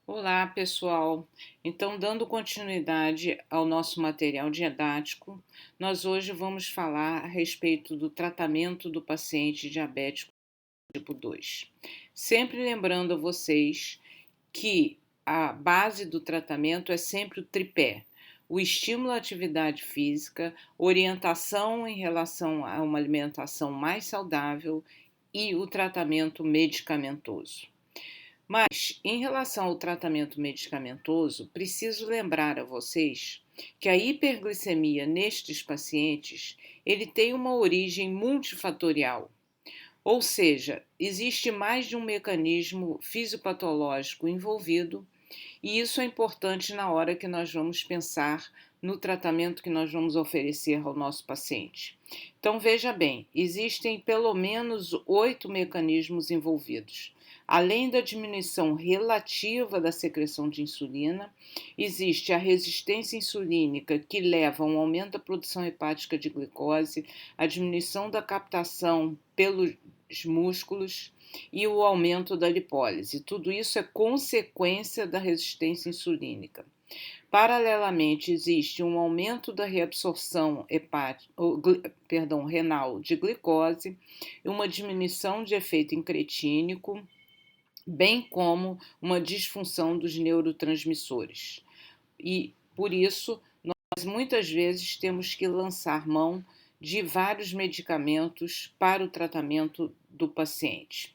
Olá, pessoal. Então, dando continuidade ao nosso material didático, nós hoje vamos falar a respeito do tratamento do paciente diabético tipo 2. Sempre lembrando a vocês que a base do tratamento é sempre o tripé: o estímulo à atividade física, orientação em relação a uma alimentação mais saudável e o tratamento medicamentoso. Mas, em relação ao tratamento medicamentoso, preciso lembrar a vocês que a hiperglicemia nestes pacientes, ele tem uma origem multifatorial, ou seja, existe mais de um mecanismo fisiopatológico envolvido, e isso é importante na hora que nós vamos pensar no tratamento que nós vamos oferecer ao nosso paciente. Então, veja bem, existem pelo menos 8 mecanismos envolvidos. Além da diminuição relativa da secreção de insulina, existe a resistência insulínica, que leva a um aumento da produção hepática de glicose, a diminuição da captação pelos músculos e o aumento da lipólise. Tudo isso é consequência da resistência insulínica. Paralelamente, existe um aumento da reabsorção renal de glicose, uma diminuição de efeito incretínico, bem como uma disfunção dos neurotransmissores. E, por isso, nós muitas vezes temos que lançar mão de vários medicamentos para o tratamento do paciente.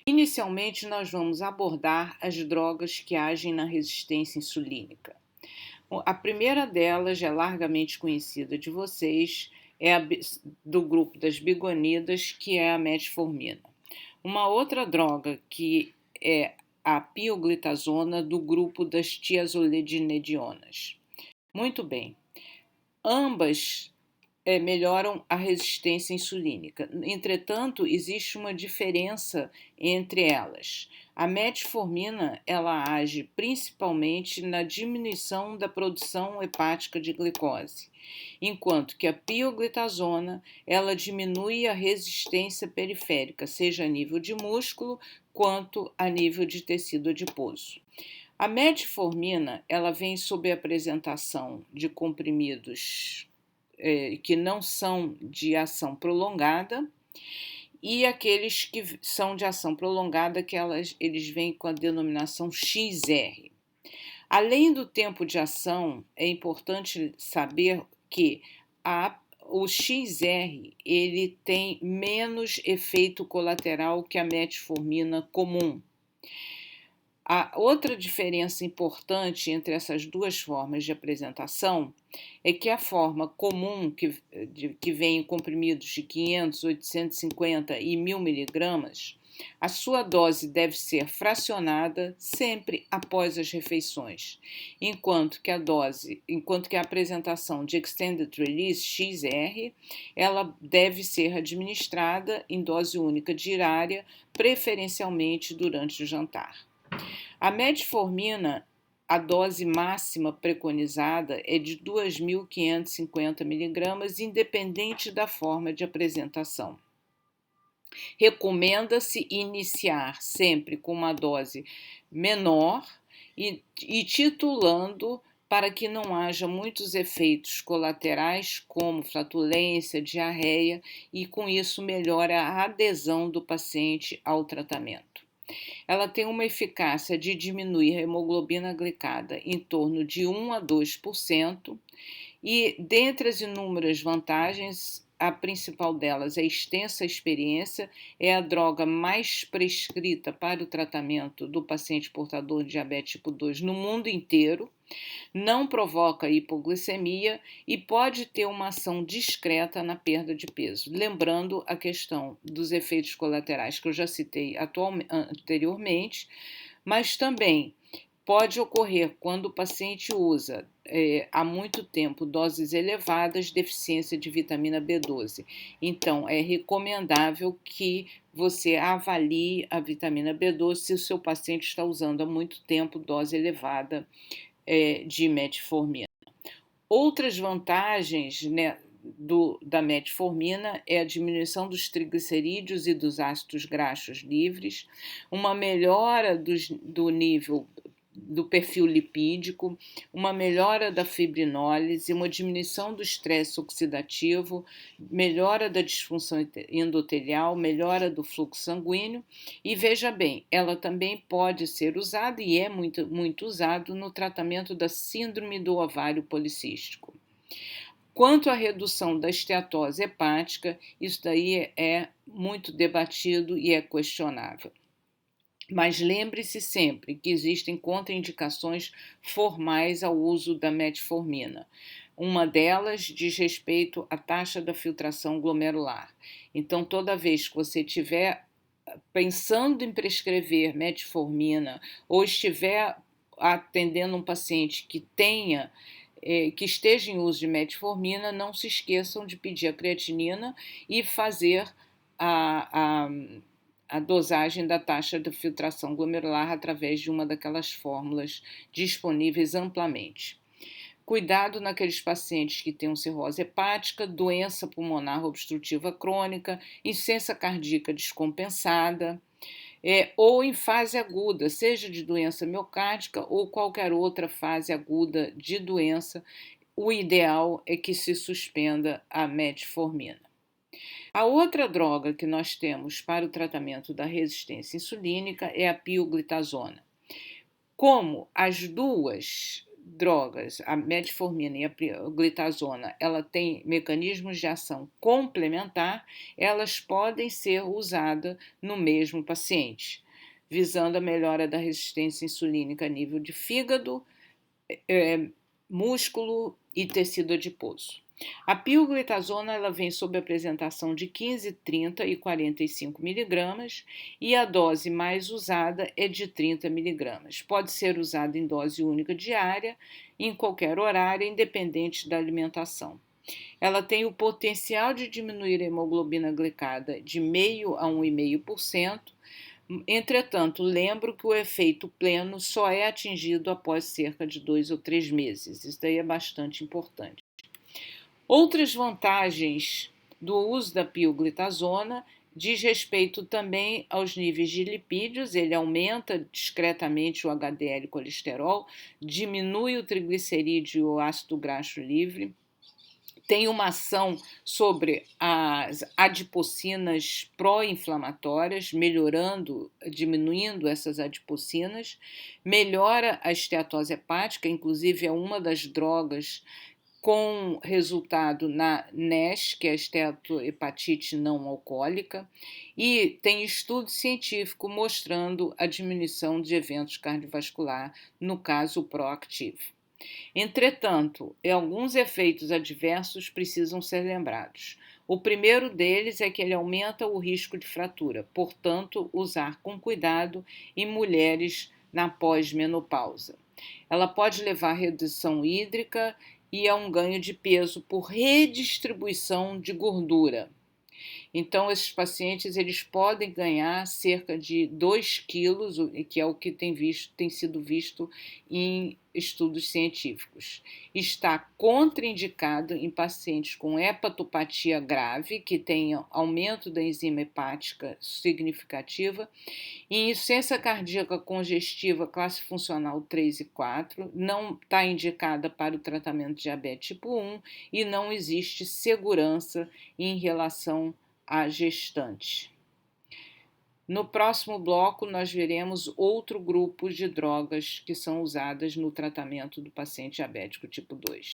Inicialmente, nós vamos abordar as drogas que agem na resistência insulínica. A primeira delas, é largamente conhecida de vocês, é do grupo das bigonidas, que é a metformina. Uma outra droga que é a pioglitazona, do grupo das tiazoledinedionas. Muito bem, ambas melhoram a resistência insulínica. Entretanto, existe uma diferença entre elas. A metformina, ela age principalmente na diminuição da produção hepática de glicose, enquanto que a pioglitazona, ela diminui a resistência periférica, seja a nível de músculo quanto a nível de tecido adiposo. A metformina, ela vem sob a apresentação de comprimidos que não são de ação prolongada, e aqueles que são de ação prolongada, que eles vêm com a denominação XR. Além do tempo de ação, é importante saber que o XR ele tem menos efeito colateral que a metformina comum. A outra diferença importante entre essas duas formas de apresentação é que a forma comum, que vem em comprimidos de 500, 850 e 1000 miligramas, a sua dose deve ser fracionada sempre após as refeições, enquanto que a apresentação de Extended Release XR, ela deve ser administrada em dose única diária, preferencialmente durante o jantar. A metformina, a dose máxima preconizada é de 2.550 miligramas, independente da forma de apresentação. Recomenda-se iniciar sempre com uma dose menor e titulando para que não haja muitos efeitos colaterais, como flatulência, diarreia, e com isso melhora a adesão do paciente ao tratamento. Ela tem uma eficácia de diminuir a hemoglobina glicada em torno de 1 a 2%, e dentre as inúmeras vantagens, a principal delas é a extensa experiência, é a droga mais prescrita para o tratamento do paciente portador de diabetes tipo 2 no mundo inteiro, não provoca hipoglicemia e pode ter uma ação discreta na perda de peso. Lembrando a questão dos efeitos colaterais que eu já citei anteriormente, mas também pode ocorrer quando o paciente usa há muito tempo doses elevadas de deficiência de vitamina B12. Então, é recomendável que você avalie a vitamina B12 se o seu paciente está usando há muito tempo dose elevada de metformina. Outras vantagens, né, da metformina é a diminuição dos triglicerídeos e dos ácidos graxos livres, uma melhora do nível do perfil lipídico, uma melhora da fibrinólise, uma diminuição do estresse oxidativo, melhora da disfunção endotelial, melhora do fluxo sanguíneo e veja bem, ela também pode ser usada e é muito usado no tratamento da síndrome do ovário policístico. Quanto à redução da esteatose hepática, isso daí é muito debatido e é questionável. Mas lembre-se sempre que existem contraindicações formais ao uso da metformina. Uma delas diz respeito à taxa da filtração glomerular. Então, toda vez que você estiver pensando em prescrever metformina ou estiver atendendo um paciente que que esteja em uso de metformina, não se esqueçam de pedir a creatinina e fazer a dosagem da taxa de filtração glomerular através de uma daquelas fórmulas disponíveis amplamente. Cuidado naqueles pacientes que têm cirrose hepática, doença pulmonar obstrutiva crônica, insuficiência cardíaca descompensada, ou em fase aguda, seja de doença miocárdica ou qualquer outra fase aguda de doença, o ideal é que se suspenda a metformina. A outra droga que nós temos para o tratamento da resistência insulínica é a pioglitazona. Como as duas drogas, a metformina e a pioglitazona, ela tem mecanismos de ação complementar, elas podem ser usadas no mesmo paciente, visando a melhora da resistência insulínica a nível de fígado, músculo e tecido adiposo. A pioglitazona ela vem sob apresentação de 15, 30 e 45 miligramas e a dose mais usada é de 30 miligramas. Pode ser usada em dose única diária, em qualquer horário, independente da alimentação. Ela tem o potencial de diminuir a hemoglobina glicada de 0,5% a 1,5%. Entretanto, lembro que o efeito pleno só é atingido após cerca de 2 ou 3 meses. Isso daí é bastante importante. Outras vantagens do uso da pioglitazona diz respeito também aos níveis de lipídios, ele aumenta discretamente o HDL colesterol, diminui o triglicerídeo e o ácido graxo livre, tem uma ação sobre as adipocinas pró-inflamatórias, diminuindo essas adipocinas, melhora a esteatose hepática, inclusive é uma das drogas com resultado na NASH, que é a esteatohepatite não alcoólica, e tem estudo científico mostrando a diminuição de eventos cardiovasculares, no caso o proactive. Entretanto, alguns efeitos adversos precisam ser lembrados. O primeiro deles é que ele aumenta o risco de fratura, portanto, usar com cuidado em mulheres na pós-menopausa. Ela pode levar a redução hídrica e a um ganho de peso por redistribuição de gordura. Então, esses pacientes eles podem ganhar cerca de 2 quilos, que é o que tem sido visto em estudos científicos. Está contraindicado em pacientes com hepatopatia grave, que tenham aumento da enzima hepática significativa, em insuficiência cardíaca congestiva classe funcional 3 e 4, não está indicada para o tratamento de diabetes tipo 1 e não existe segurança em relação à gestante. No próximo bloco, nós veremos outro grupo de drogas que são usadas no tratamento do paciente diabético tipo 2.